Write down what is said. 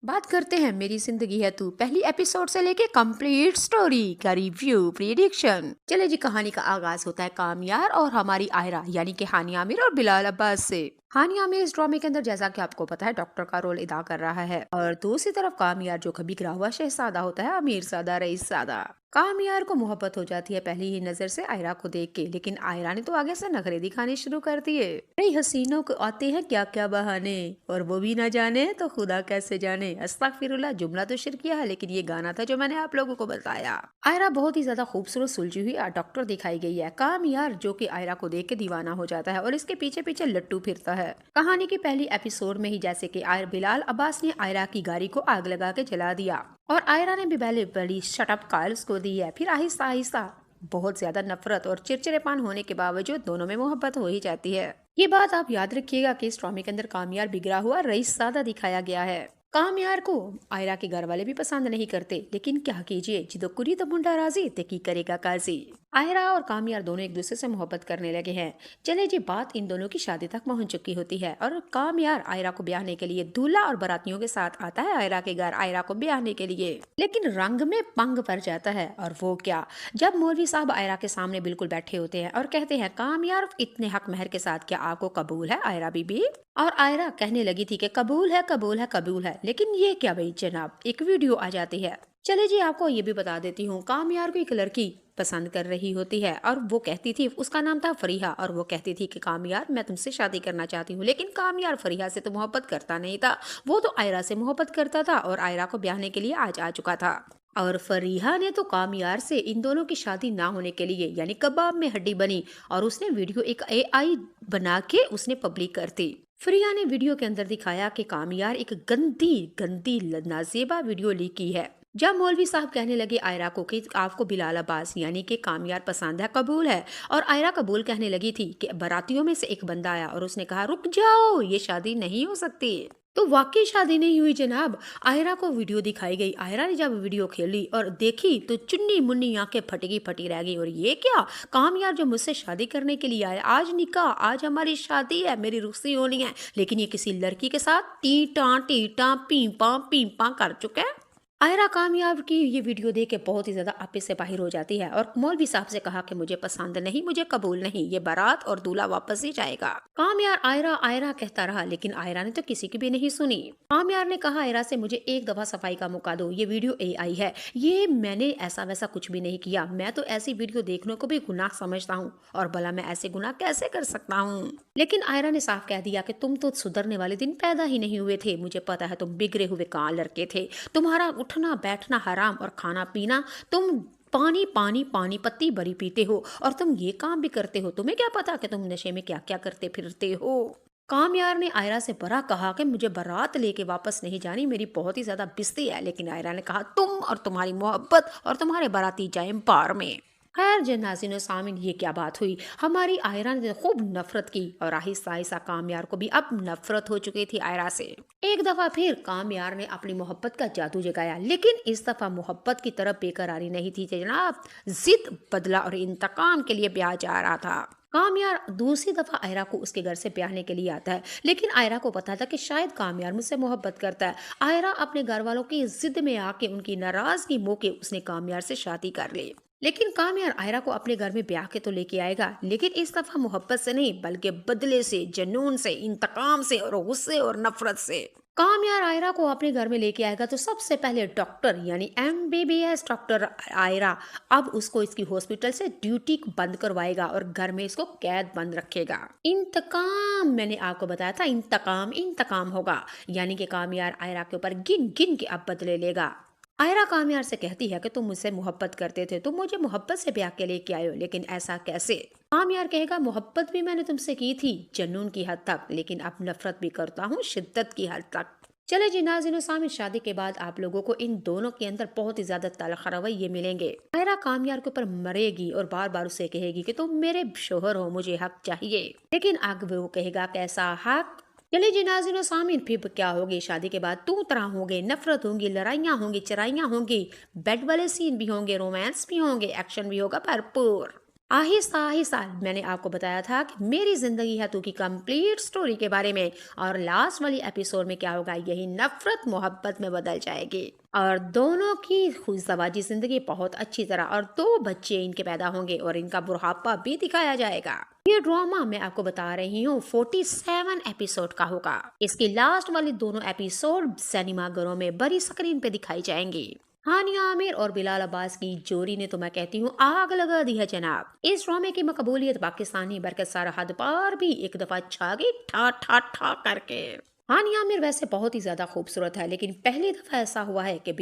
बात करते हैं मेरी जिंदगी है तू पहली एपिसोड से लेके कंप्लीट स्टोरी का रिव्यू प्रेडिक्शन। चले जी, कहानी का आगाज होता है कामयार और हमारी आयरा यानी कि हानिया आमिर और बिलाल अब्बास से। हानिया आमिर इस ड्रामे के अंदर जैसा कि आपको पता है डॉक्टर का रोल अदा कर रहा है और दूसरी तरफ कामयार जो कभी गिरा हुआ शहजादा होता है अमीर सादा रईस सादा। कामयार को मोहब्बत हो जाती है पहली ही नजर से आयरा को देख के, लेकिन आयरा ने तो आगे से नखरे दिखाने शुरू कर दिए। कई हसीनों को आते हैं क्या क्या बहाने और वो भी ना जाने तो खुदा कैसे जाने। अस्तगफिरुल्लाह, जुमला तो शिरकिया है लेकिन ये गाना था जो मैंने आप लोगों को बताया। आयरा बहुत ही ज्यादा खूबसूरत सुलझी हुई डॉक्टर दिखाई गई है। कामयार जो कि आयरा को देख के दीवाना हो जाता है और इसके पीछे पीछे लट्टू फिरता है। कहानी की पहली एपिसोड में ही जैसे कि बिलाल अब्बास ने आयरा की गाड़ी को आग लगा के जला दिया और आयरा ने भी पहले बड़ी शटअप कॉल उसको दी है। फिर आहिस्ता आहिस्ता बहुत ज्यादा नफरत और चिड़चिड़ेपन होने के बावजूद दोनों में मोहब्बत हो ही जाती है। ये बात आप याद रखिएगा कि इस ड्रामे के अंदर कामयार बिगड़ा हुआ रईस सादा दिखाया गया है। कामयार को आयरा के घर वाले भी पसंद नहीं करते, लेकिन क्या कीजिए, जिदो कुरी तो मुंडा राजी ते की करेगा काजी। आयरा और कामयार दोनों एक दूसरे से मोहब्बत करने लगे हैं। चले जी, बात इन दोनों की शादी तक पहुंच चुकी होती है और कामयार आयरा को ब्याहने के लिए दूल्हा और बारातियों के साथ आता है आयरा के घर आयरा को ब्याहने के लिए, लेकिन रंग में पंग पड़ जाता है। और वो क्या, जब मौलवी साहब आयरा के सामने बिल्कुल बैठे होते हैं और कहते हैं कामयार इतने हक महर के साथ क्या आपको कबूल है आयरा बीबी। और आयरा कहने लगी थी कि कबूल है कबूल है कबूल है, लेकिन ये क्या भाई जनाब, एक वीडियो आ जाती है। चले जी, आपको ये भी बता देती हूँ, कामयार को एक लड़की पसंद कर रही होती है और वो कहती थी, उसका नाम था फरीहा, और वो कहती थी कि कामयार मैं तुमसे शादी करना चाहती हूँ। लेकिन कामयार फरीहा से तो मोहब्बत करता नहीं था, वो तो आयरा से मोहब्बत करता था और आयरा को ब्याहने के लिए आज आ चुका था। और फरीहा ने तो कामयार से इन दोनों की शादी ना होने के लिए यानी कबाब में हड्डी बनी और उसने वीडियो एक एआई बना के उसने पब्लिक कर दी। फरीहा ने वीडियो के अंदर दिखाया कि कामयार एक गंदी गंदी नाजेबा वीडियो लीक की है। जब मौलवी साहब कहने लगे आयरा को कि आपको बिलाल अब्बास यानी कि कामयार पसंद है कबूल है, और आयरा कबूल कहने लगी थी कि बारातियों में से एक बंदा आया और उसने कहा रुक जाओ, ये शादी नहीं हो सकती। तो वाकई शादी नहीं हुई जनाब। आयरा को वीडियो दिखाई गई। आयरा ने जब वीडियो खेली और देखी तो चुन्नी मुन्नी आंखें फटी फटी रह गई। और ये क्या, कामयार जो मुझसे शादी करने के लिए आया, आज निकाह, आज हमारी शादी है, मेरी रुखसती होनी है, लेकिन ये किसी लड़की के साथ टीटा पीपा कर चुका है। आयरा कामयाब की ये वीडियो देख के बहुत ही ज्यादा आपे से बाहर हो जाती है और मौलवी साहब से कहा कि मुझे पसंद नहीं, मुझे कबूल नहीं, ये बारात और दूल्हा वापस ही जाएगा। कामयार आयरा आयरा कहता रहा, लेकिन आयरा ने तो किसी की भी नहीं सुनी। कामयार ने कहा आयरा से मुझे एक दफा सफाई का मौका दो, ये वीडियो एआई है, ये मैंने ऐसा वैसा कुछ भी नहीं किया, मैं तो ऐसी वीडियो देखने को भी गुनाह समझता हूँ और भला मैं ऐसे गुनाह कैसे कर सकता हूँ। लेकिन आयरा ने साफ कह दिया कि तुम तो सुधरने वाले दिन पैदा ही नहीं हुए थे, मुझे पता है तुम बिगड़े हुए कहाँ लड़के थे, तुम्हारा उठना बैठना हराम और खाना पीना, तुम पानी पानी पानी पत्ती बड़ी पीते हो और तुम ये काम भी करते हो, तुम्हें क्या पता कि तुम नशे में क्या क्या करते फिरते हो। कामयार ने आयरा से बड़ा कहा कि मुझे बारात लेके वापस नहीं जानी, मेरी बहुत ही ज्यादा बिस्ती है। लेकिन आयरा ने कहा तुम और तुम्हारी मोहब्बत और तुम्हारे बाराती जाए बार में। खैर जनाजिन सामिन, ये क्या बात हुई, हमारी आयरा ने खूब नफरत की और आहिस्ता आहिस्ता कामयार को भी अब नफरत हो चुकी थी आयरा से। एक दफा फिर कामयार ने अपनी मोहब्बत का जादू जगाया, लेकिन इस दफा मोहब्बत की तरफ बेकरारी नहीं थी जनाब, जिद, बदला और इंतकाम के लिए ब्याह जा रहा था। कामयार दूसरी दफा आयरा को उसके घर से ब्याहने के लिए आता है, लेकिन आयरा को पता था कि शायद कामयार मुझसे मोहब्बत करता है। आयरा अपने घर वालों की जिद में आके उनकी नाराजगी मौके उसने कामयार से शादी कर ली। लेकिन कामयार आयरा को अपने घर में ब्याह के तो लेके आएगा, लेकिन इस दफा मोहब्बत से नहीं बल्कि बदले से, जुनून से, इंतकाम से और गुस्से और नफरत से। कामयार आयरा को अपने घर में लेके आएगा तो सबसे पहले डॉक्टर यानी एमबीबीएस डॉक्टर आयरा अब उसको इसकी हॉस्पिटल से ड्यूटी बंद करवाएगा और घर में इसको कैद बंद रखेगा। इंतकाम, मैंने आपको बताया था इंतकाम इंतकाम होगा, यानी कि कामयार आयरा के ऊपर गिन गिन के अब बदले लेगा। आयरा कामयार से कहती है कि तुम मुझसे मोहब्बत करते थे, तुम मुझे मोहब्बत से ब्याह के लेके आए हो, लेकिन ऐसा कैसे। कामयार कहेगा मोहब्बत भी मैंने तुमसे की थी जुनून की हद तक, लेकिन अब नफरत भी करता हूँ शिद्दत की हद तक। चले जी नाज़रीन सामिन, शादी के बाद आप लोगों को इन दोनों के अंदर बहुत ही ज्यादा तलख रवैये मिलेंगे। आयरा कामयार के ऊपर मरेगी और बार बार उसे कहेगी कि तुम मेरे शोहर हो, मुझे हक चाहिए, लेकिन आगे वो कहेगा कैसा हक। चले जी नाज़रीन सामिन, फिर क्या होगी शादी के बाद, तू तरह होंगे, नफरत होंगी, लड़ाइयाँ होंगी, चराइयाँ होंगी, बेड वाले सीन भी होंगे, रोमांस भी होंगे, एक्शन भी होगा भरपूर। آہستہ آہستہ میں نے آپ کو بتایا تھا کہ میری زندگی ہے تو کی کمپلیٹ سٹوری کے بارے میں، اور لاسٹ والی ایپیسوڈ میں کیا ہوگا، یہی نفرت محبت میں بدل جائے گی اور دونوں کی خوشگوار زندگی بہت اچھی طرح، اور 2 بچے ان کے پیدا ہوں گے اور ان کا بڑھاپا بھی دکھایا جائے گا۔ یہ ڈرامہ میں آپ کو بتا رہی ہوں 47 ایپیسوڈ کا ہوگا۔ اس کی لاسٹ والی دونوں ایپیسوڈ سینما گھروں میں بڑی اسکرین پہ دکھائی جائیں گی۔ ہانیہ عامر اور بلال عباس کی جوڑی نے تو میں کہتی ہوں آگ لگا دی ہے جناب۔ اس ڈرامے کی مقبولیت پاکستانی برکت سرحد پار بھی ایک دفعہ چھا گئی ٹھا ٹھا ٹھا کر کے۔ ہانیہ عامر ویسے بہت ہی زیادہ خوبصورت ہے، لیکن پہلی دفعہ ایسا ہوا ہے کہ